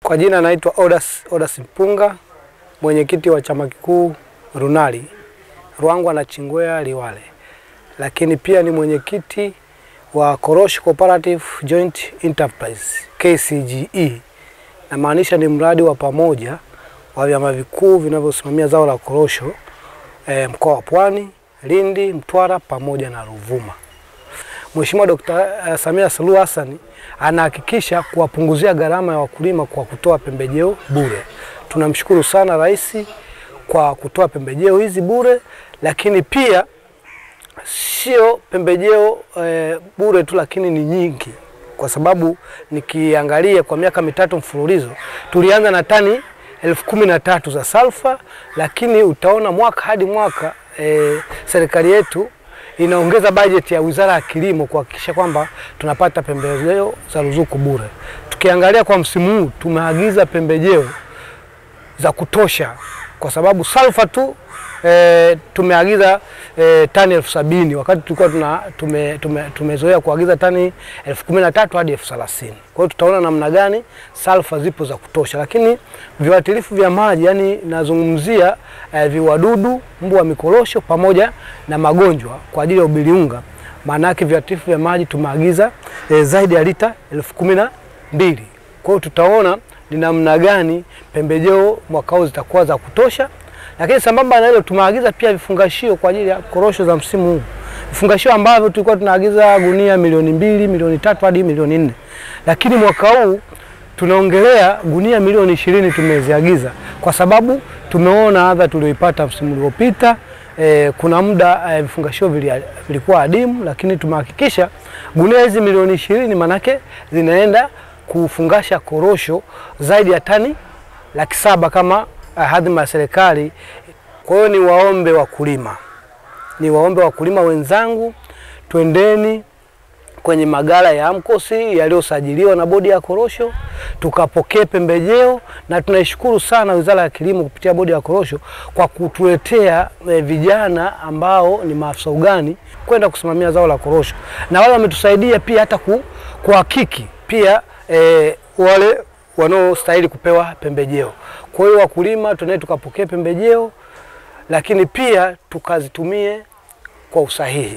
Kwa jina naitwa Odas Mpunga, mwenyekiti wa chama kikuu Runali, Ruangwa na Chingwea Liwale. Lakini pia ni mwenyekiti wa Korosho Cooperative Joint Enterprise, KCGE. Na maanisha ni mradi wa pamoja wa vyama vikuu vinavyosimamia zao la korosho mkoa wa Pwani, Lindi, Mtwara pamoja na Ruvuma. Mheshimiwa Dr. Samia Suluhu Hassan anahakikisha kuwapunguzia gharama ya wakulima kwa kutoa pembejeo bure. Tunamshukuru sana Rais kwa kutoa pembejeo hizi bure, lakini pia sio pembejeo bure tu, lakini ni nyingi, kwa sababu nikiangalia kwa miaka mitatu mfululizo tulianza na tani 1013 za sulfa, lakini utaona mwaka hadi mwaka serikali yetu inaongeza bajeti ya Wizara ya Kilimo kuhakikisha kwamba tunapata pembejeo za ruzuku bure. Tukiangalia kwa msimu huu tumeagiza pembejeo za kutosha, kwa sababu sulfa tu tumeagiza tani 70,000 wakati tulikuwa tumezoea kuagiza tani 13,000 hadi 30,000. Kwa hiyo tutaona namna gani sulfa zipo za kutosha. Lakini viuatilifu vya maji, yani nazungumzia viwadudu, mbu wa mikorosho pamoja na magonjwa kwa ajili ya ubiliunga, maana yake viuatilifu vya maji tumeagiza zaidi ya lita 12,000. Kwa hiyo tutaona ni namna gani pembejeo mwaka huu zitakuwa za kutosha. Lakini sambamba na hilo tumeagiza pia vifungashio kwa ajili ya korosho za msimu huu. Vifungashio ambavyo tulikuwa tunaagiza gunia 2,000,000, 3,000,000 hadi 4,000,000. Lakini mwaka huu tunaongelea gunia 20,000,000 tumeziagiza, kwa sababu tumeona adha tulioipata msimu uliopita. Kuna muda vifungashio vilikuwa adimu, lakini tumehakikisha gunia hizi 20,000,000 manake zinaenda kufungasha korosho zaidi ya tani 700,000 kama hadhima ya serikali. Kwa hiyo ni waombe wakulima wenzangu, twendeni kwenye magala ya AMCOS yaliyosajiliwa na bodi ya korosho tukapokee pembejeo, na tunaishukuru sana Wizara ya Kilimo kupitia bodi ya korosho kwa kutuletea vijana ambao ni maafisa ugani kwenda kusimamia zao la korosho, na wale wametusaidia pia hata kuhakiki pia wale wanaostahili kupewa pembejeo. Kwa hiyo wakulima tunae tukapokea pembejeo, lakini pia tukazitumie kwa usahihi.